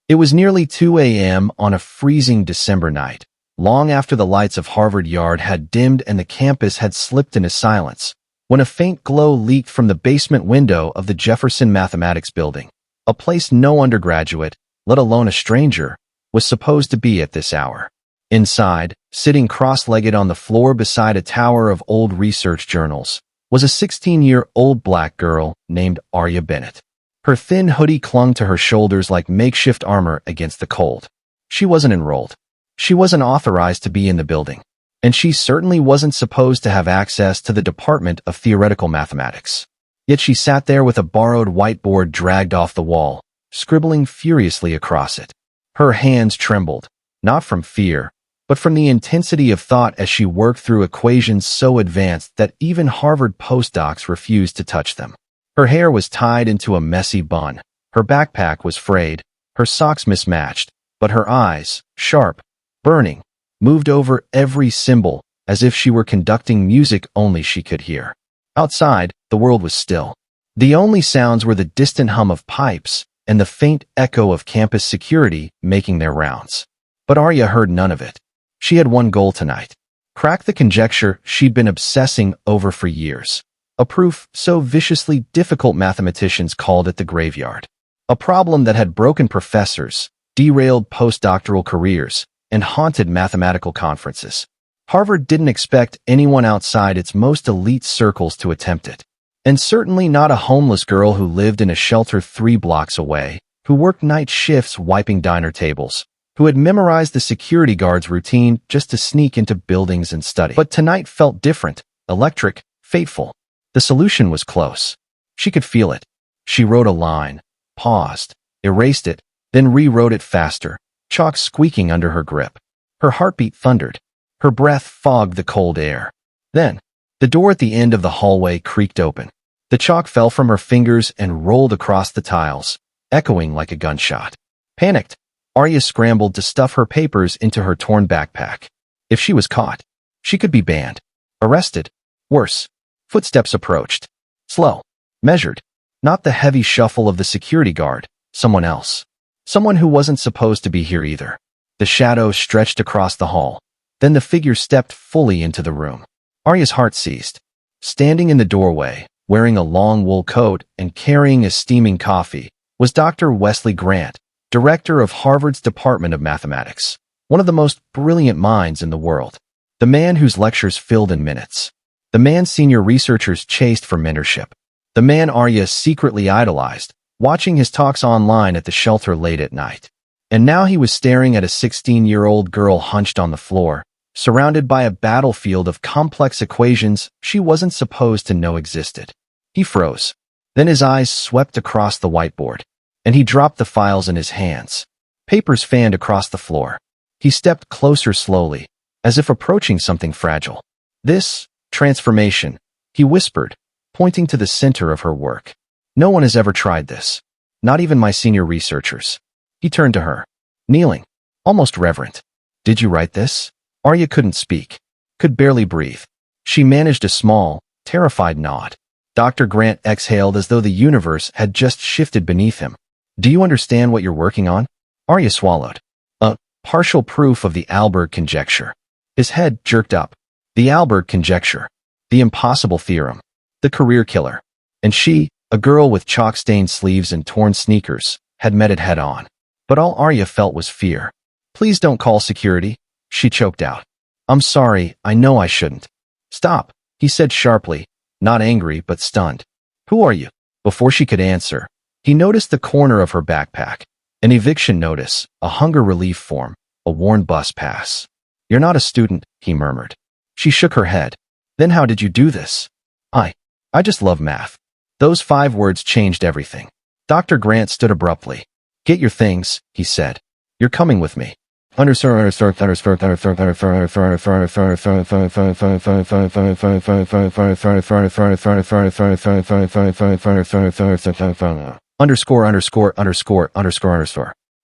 It was nearly 2 a.m. on a freezing December night, long after the lights of Harvard Yard had dimmed and the campus had slipped into silence, when a faint glow leaked from the basement window of the Jefferson Mathematics building, a place no undergraduate, let alone a stranger, was supposed to be at this hour. Inside, sitting cross-legged on the floor beside a tower of old research journals, was a 16-year-old black girl named Arya Bennett. Her thin hoodie clung to her shoulders like makeshift armor against the cold. She wasn't enrolled. She wasn't authorized to be in the building. And she certainly wasn't supposed to have access to the Department of Theoretical Mathematics. Yet she sat there with a borrowed whiteboard dragged off the wall, scribbling furiously across it. Her hands trembled, not from fear, but from the intensity of thought as she worked through equations so advanced that even Harvard postdocs refused to touch them. Her hair was tied into a messy bun, her backpack was frayed, her socks mismatched, but her eyes, sharp, burning, moved over every symbol as if she were conducting music only she could hear. Outside, the world was still. The only sounds were the distant hum of pipes and the faint echo of campus security making their rounds. But Arya heard none of it. She had one goal tonight: crack the conjecture she'd been obsessing over for years. A proof so viciously difficult mathematicians called it the graveyard. A problem that had broken professors, derailed postdoctoral careers, and haunted mathematical conferences. Harvard didn't expect anyone outside its most elite circles to attempt it. And certainly not a homeless girl who lived in a shelter 3 blocks away, who worked night shifts wiping diner tables, who had memorized the security guard's routine just to sneak into buildings and study. But tonight felt different, electric, fateful. The solution was close. She could feel it. She wrote a line, paused, erased it, then rewrote it faster, chalk squeaking under her grip. Her heartbeat thundered. Her breath fogged the cold air. Then, the door at the end of the hallway creaked open. The chalk fell from her fingers and rolled across the tiles, echoing like a gunshot. Panicked, Arya scrambled to stuff her papers into her torn backpack. If she was caught, she could be banned, arrested. Worse, footsteps approached. Slow, measured, not the heavy shuffle of the security guard, someone else. Someone who wasn't supposed to be here either. The shadows stretched across the hall. Then the figure stepped fully into the room. Arya's heart seized. Standing in the doorway, wearing a long wool coat and carrying a steaming coffee, was Dr. Wesley Grant, director of Harvard's Department of Mathematics, one of the most brilliant minds in the world. The man whose lectures filled in minutes. The man senior researchers chased for mentorship. The man Arya secretly idolized, watching his talks online at the shelter late at night. And now he was staring at a 16-year-old girl hunched on the floor, surrounded by a battlefield of complex equations she wasn't supposed to know existed. He froze. Then his eyes swept across the whiteboard, and he dropped the files in his hands. Papers fanned across the floor. He stepped closer slowly, as if approaching something fragile. This transformation, he whispered, pointing to the center of her work. No one has ever tried this. Not even my senior researchers. He turned to her, kneeling, almost reverent. Did you write this? Arya couldn't speak, could barely breathe. She managed a small, terrified nod. Dr. Grant exhaled as though the universe had just shifted beneath him. Do you understand what you're working on? Arya swallowed. A partial proof of the Albert conjecture. His head jerked up. The Albert conjecture. The impossible theorem. The career killer. And she, a girl with chalk-stained sleeves and torn sneakers, had met it head-on. But all Arya felt was fear. Please don't call security, she choked out. I'm sorry, I know I shouldn't. Stop, he said sharply, not angry but stunned. Who are you? Before she could answer, he noticed the corner of her backpack. An eviction notice, a hunger relief form, a worn bus pass. You're not a student, he murmured. She shook her head. Then how did you do this? I just love math. Those 5 words changed everything. Dr. Grant stood abruptly. Get your things, he said. You're coming with me. Understood.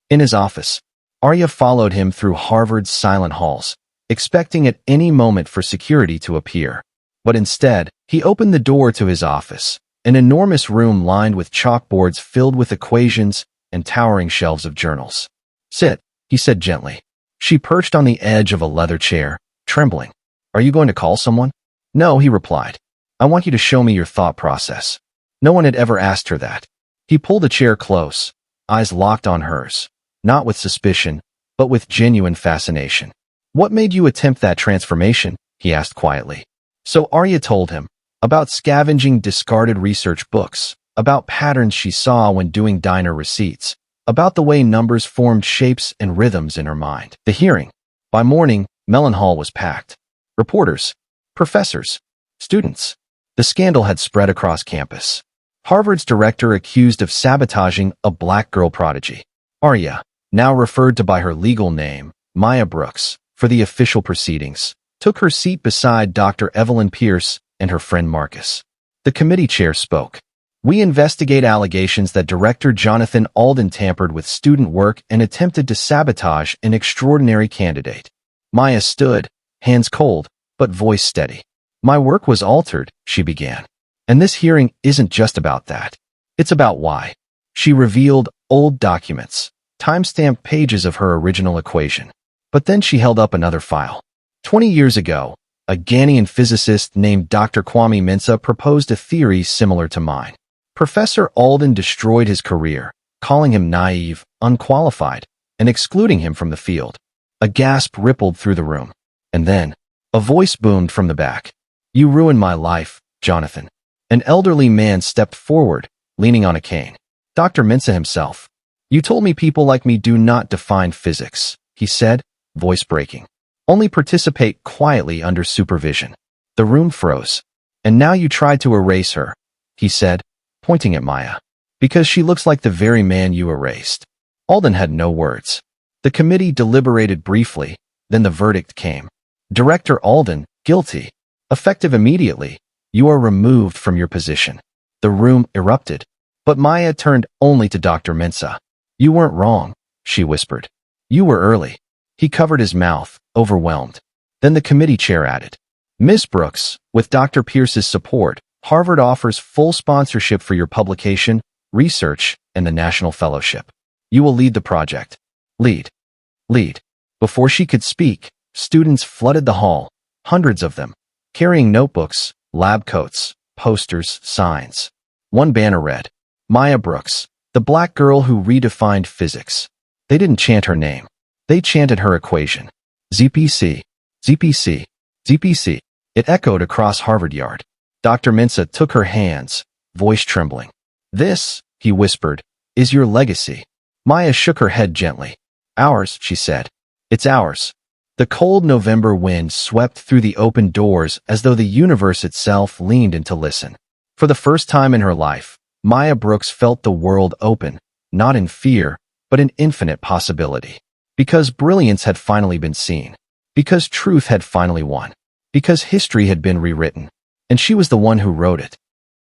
In his office, Arya followed him through Harvard's silent halls, expecting at any moment for security to appear. But instead, he opened the door to his office, an enormous room lined with chalkboards filled with equations, and towering shelves of journals. "Sit," he said gently. She perched on the edge of a leather chair, trembling. "Are you going to call someone?" "No," he replied. "I want you to show me your thought process." No one had ever asked her that. He pulled a chair close, eyes locked on hers, not with suspicion, but with genuine fascination. "What made you attempt that transformation?" he asked quietly. So Arya told him about scavenging discarded research books, about patterns she saw when doing diner receipts, about the way numbers formed shapes and rhythms in her mind. The hearing. By morning, Mellon Hall was packed. Reporters, professors, students. The scandal had spread across campus. Harvard's director accused of sabotaging a black girl prodigy. Arya, now referred to by her legal name, Maya Brooks, for the official proceedings, took her seat beside Dr. Evelyn Pierce and her friend Marcus. The committee chair spoke. "We investigate allegations that Director Jonathan Alden tampered with student work and attempted to sabotage an extraordinary candidate." Maya stood, hands cold, but voice steady. "My work was altered," she began. "And this hearing isn't just about that. It's about why." She revealed old documents, time-stamped pages of her original equation. But then she held up another file. 20 years ago, a Ghanaian physicist named Dr. Kwame Mensah proposed a theory similar to mine. Professor Alden destroyed his career, calling him naive, unqualified, and excluding him from the field. A gasp rippled through the room. And then, a voice boomed from the back. "You ruined my life, Jonathan." An elderly man stepped forward, leaning on a cane. Dr. Mensah himself. "You told me people like me do not define physics," he said, voice breaking. "Only participate quietly under supervision." The room froze. "And now you tried to erase her," he said, pointing at Maya. "Because she looks like the very man you erased." Alden had no words. The committee deliberated briefly, then the verdict came. "Director Alden, guilty. Effective immediately. You are removed from your position." The room erupted. But Maya turned only to Dr. Mensah. "You weren't wrong," she whispered. "You were early." He covered his mouth, overwhelmed. Then the committee chair added, "Miss Brooks, with Dr. Pierce's support, Harvard offers full sponsorship for your publication, research, and the National Fellowship. You will lead the project." Lead. Before she could speak, students flooded the hall, hundreds of them, carrying notebooks, lab coats, posters, signs. One banner read, "Maya Brooks, the black girl who redefined physics." They didn't chant her name. They chanted her equation. ZPC, ZPC, ZPC. It echoed across Harvard Yard. Dr. Mensah took her hands, voice trembling. "This," he whispered, "is your legacy." Maya shook her head gently. "Ours," she said. "It's ours." The cold November wind swept through the open doors as though the universe itself leaned in to listen. For the first time in her life, Maya Brooks felt the world open, not in fear, but in infinite possibility. Because brilliance had finally been seen. Because truth had finally won. Because history had been rewritten. And she was the one who wrote it.